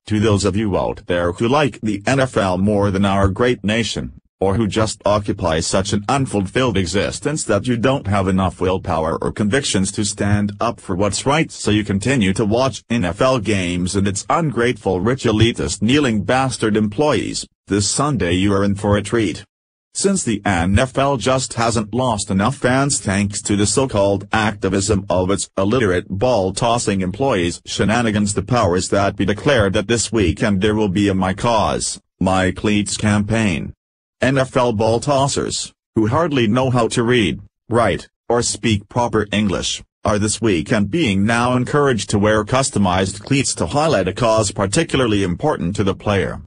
To those of you out there who like the NFL more than our great nation, or who just occupy such an unfulfilled existence that you don't have enough willpower or convictions to stand up for what's right, so you continue to watch NFL games and its ungrateful rich elitist kneeling bastard employees, this Sunday you are in for a treat. Since the NFL just hasn't lost enough fans thanks to the so-called activism of its illiterate ball-tossing employees' shenanigans, the powers that be declared that this weekend there will be a My Cause, My Cleats campaign. NFL ball tossers, who hardly know how to read, write, or speak proper English, are this weekend being now encouraged to wear customized cleats to highlight a cause particularly important to the player.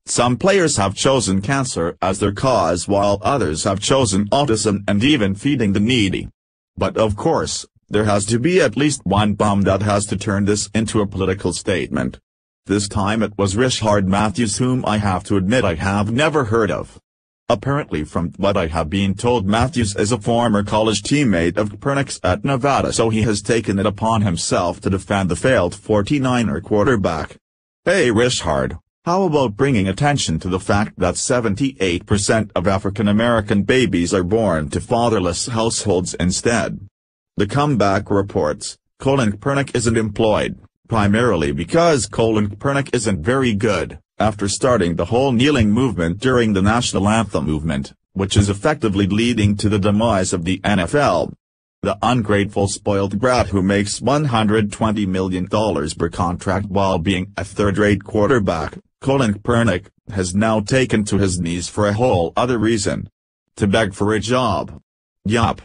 Some players have chosen cancer as their cause while others have chosen autism and even feeding the needy. But of course, there has to be at least one bum that has to turn this into a political statement. This time it was Richard Matthews, whom I have to admit I have never heard of. Apparently, from what I have been told, Matthews is a former college teammate of Kaepernick's at Nevada, so he has taken it upon himself to defend the failed 49er quarterback. Hey Richard, how about bringing attention to the fact that 78% of African American babies are born to fatherless households instead? The comeback reports, Colin Kaepernick isn't employed, primarily because Colin Kaepernick isn't very good, after starting the whole kneeling movement during the national anthem movement, which is effectively leading to the demise of the NFL. The ungrateful spoiled brat who makes $120 million per contract while being a third-rate quarterback, Colin Kaepernick, has now taken to his knees for a whole other reason. To beg for a job. Yup.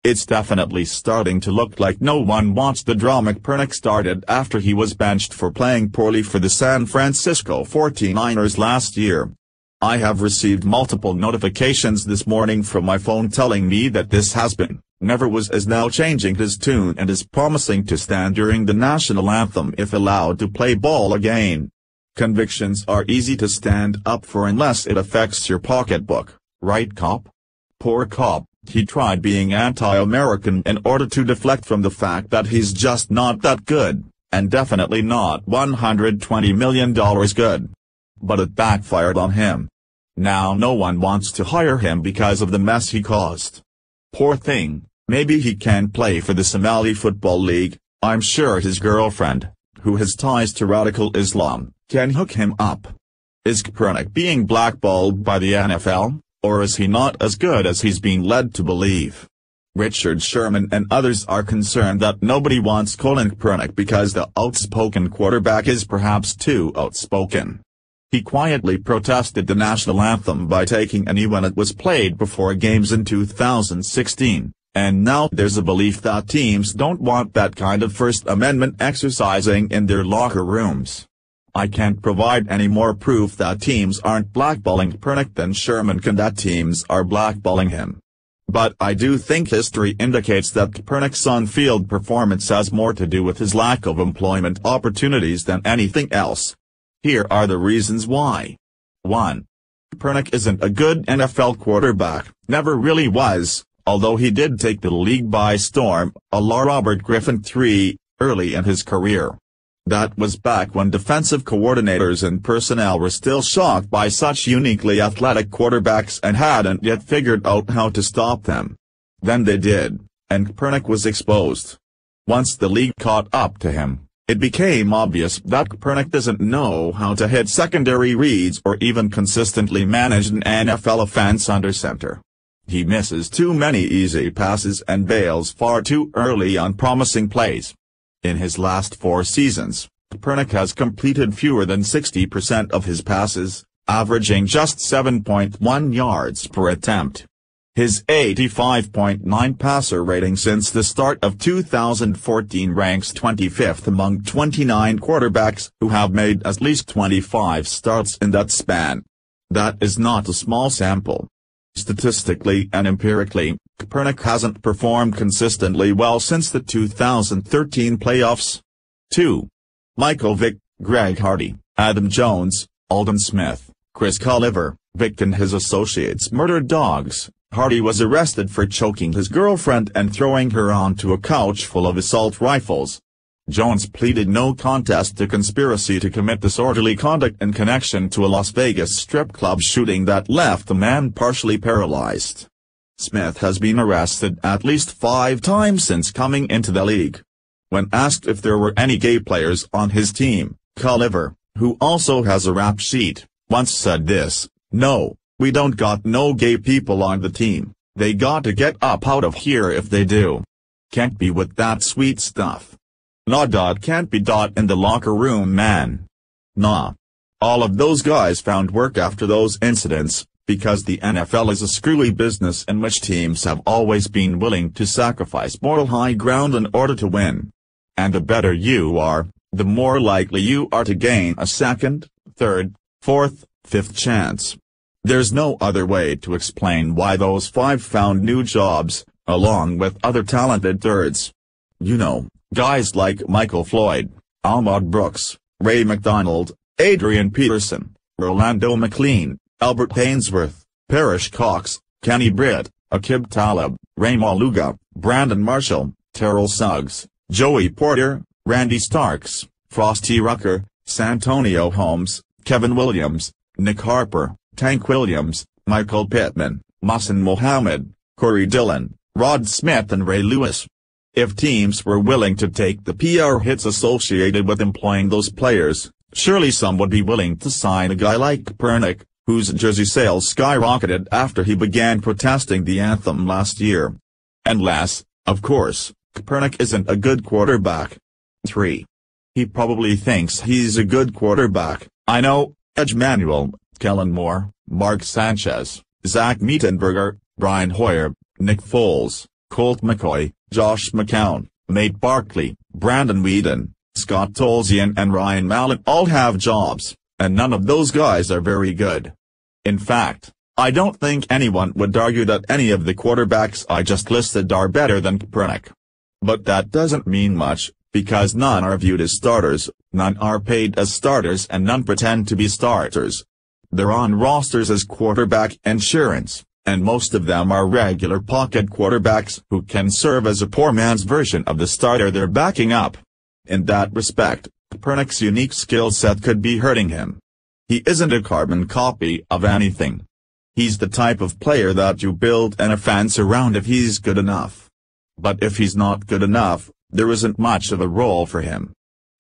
It's definitely starting to look like no one wants the drama Kaepernick started after he was benched for playing poorly for the San Francisco 49ers last year. I have received multiple notifications this morning from my phone telling me that this has-been, never was, is now changing his tune and is promising to stand during the national anthem if allowed to play ball again. Convictions are easy to stand up for unless it affects your pocketbook, right cop? Poor cop, he tried being anti-American in order to deflect from the fact that he's just not that good, and definitely not $120 million good. But it backfired on him. Now no one wants to hire him because of the mess he caused. Poor thing, maybe he can play for the Somali Football League. I'm sure his girlfriend, who has ties to radical Islam, can hook him up. Is Kaepernick being blackballed by the NFL, or is he not as good as he's being led to believe? Richard Sherman and others are concerned that nobody wants Colin Kaepernick because the outspoken quarterback is perhaps too outspoken. He quietly protested the national anthem by taking a knee when it was played before games in 2016, and now there's a belief that teams don't want that kind of First Amendment exercising in their locker rooms. I can't provide any more proof that teams aren't blackballing Kaepernick than Sherman can that teams are blackballing him. But I do think history indicates that Kaepernick's on-field performance has more to do with his lack of employment opportunities than anything else. Here are the reasons why. 1. Kaepernick isn't a good NFL quarterback, never really was, although he did take the league by storm, a la Robert Griffin III, early in his career. That was back when defensive coordinators and personnel were still shocked by such uniquely athletic quarterbacks and hadn't yet figured out how to stop them. Then they did, and Kaepernick was exposed. Once the league caught up to him, it became obvious that Kaepernick doesn't know how to hit secondary reads or even consistently manage an NFL offense under center. He misses too many easy passes and bails far too early on promising plays. In his last 4 seasons, Kaepernick has completed fewer than 60% of his passes, averaging just 7.1 yards per attempt. His 85.9 passer rating since the start of 2014 ranks 25th among 29 quarterbacks who have made at least 25 starts in that span. That is not a small sample. Statistically and empirically, Kaepernick hasn't performed consistently well since the 2013 playoffs. 2. Michael Vick, Greg Hardy, Adam Jones, Alden Smith, Chris Culliver, Vick and his associates murdered dogs. Hardy was arrested for choking his girlfriend and throwing her onto a couch full of assault rifles. Jones pleaded no contest to conspiracy to commit disorderly conduct in connection to a Las Vegas strip club shooting that left the man partially paralyzed. Smith has been arrested at least 5 times since coming into the league. When asked if there were any gay players on his team, Culliver, who also has a rap sheet, once said this: "No, we don't got no gay people on the team, they got to get up out of here if they do. Can't be with that sweet stuff. Nah, can't be in the locker room, man. Nah. All of those guys found work after those incidents, because the NFL is a screwy business in which teams have always been willing to sacrifice moral high ground in order to win. And the better you are, the more likely you are to gain a second, third, fourth, fifth chance. There's no other way to explain why those 5 found new jobs, along with other talented thirds. You know, guys like Michael Floyd, Ahmad Brooks, Ray McDonald, Adrian Peterson, Rolando McLean, Albert Ainsworth, Parrish Cox, Kenny Britt, Aqib Talib, Ray Maluga, Brandon Marshall, Terrell Suggs, Joey Porter, Randy Starks, Frosty Rucker, Santonio Holmes, Kevin Williams, Nick Harper, Tank Williams, Michael Pittman, Mohsen Mohammed, Corey Dillon, Rod Smith and Ray Lewis. If teams were willing to take the PR hits associated with employing those players, surely some would be willing to sign a guy like Kaepernick, whose jersey sales skyrocketed after he began protesting the anthem last year. Unless, of course, Kaepernick isn't a good quarterback. 3. He probably thinks he's a good quarterback. I know, Edge Manuel, Kellen Moore, Mark Sanchez, Zach Mettenberger, Brian Hoyer, Nick Foles, Colt McCoy, Josh McCown, Nate Barkley, Brandon Whedon, Scott Tolzien and Ryan Mallett all have jobs, and none of those guys are very good. In fact, I don't think anyone would argue that any of the quarterbacks I just listed are better than Kaepernick. But that doesn't mean much, because none are viewed as starters, none are paid as starters and none pretend to be starters. They're on rosters as quarterback insurance, and most of them are regular pocket quarterbacks who can serve as a poor man's version of the starter they're backing up. In that respect, Kaepernick's unique skill set could be hurting him. He isn't a carbon copy of anything. He's the type of player that you build an offense around if he's good enough. But if he's not good enough, there isn't much of a role for him.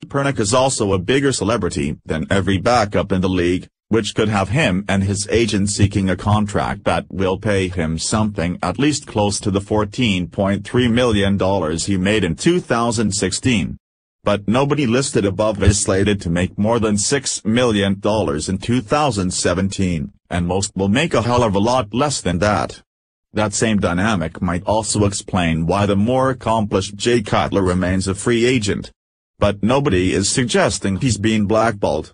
Kaepernick is also a bigger celebrity than every backup in the league, which could have him and his agent seeking a contract that will pay him something at least close to the $14.3 million he made in 2016. But nobody listed above is slated to make more than $6 million in 2017, and most will make a hell of a lot less than that. That same dynamic might also explain why the more accomplished Jay Cutler remains a free agent. But nobody is suggesting he's been blackballed.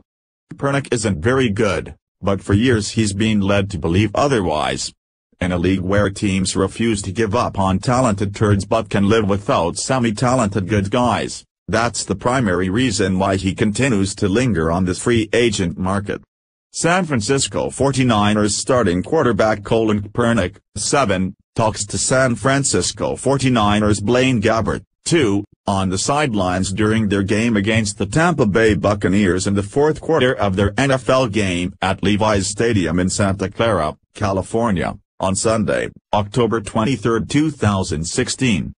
Kaepernick isn't very good, but for years he's been led to believe otherwise. In a league where teams refuse to give up on talented turds but can live without semi-talented good guys, that's the primary reason why he continues to linger on the free agent market. San Francisco 49ers starting quarterback Colin Kaepernick, 7, talks to San Francisco 49ers Blaine Gabbert, 2, on the sidelines during their game against the Tampa Bay Buccaneers in the fourth quarter of their NFL game at Levi's Stadium in Santa Clara, California, on Sunday, October 23, 2016.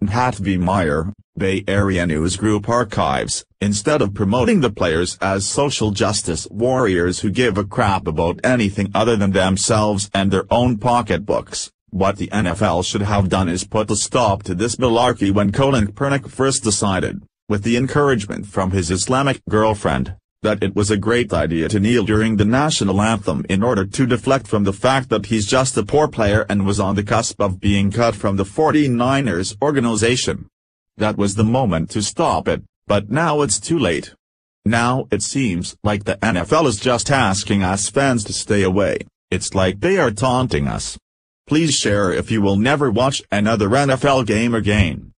Pat V. Meyer, Bay Area News Group Archives, instead of promoting the players as social justice warriors who give a crap about anything other than themselves and their own pocketbooks, what the NFL should have done is put a stop to this malarkey when Colin Kaepernick first decided, with the encouragement from his Islamic girlfriend, that it was a great idea to kneel during the national anthem in order to deflect from the fact that he's just a poor player and was on the cusp of being cut from the 49ers organization. That was the moment to stop it, but now it's too late. Now it seems like the NFL is just asking us fans to stay away. It's like they are taunting us. Please share if you will never watch another NFL game again.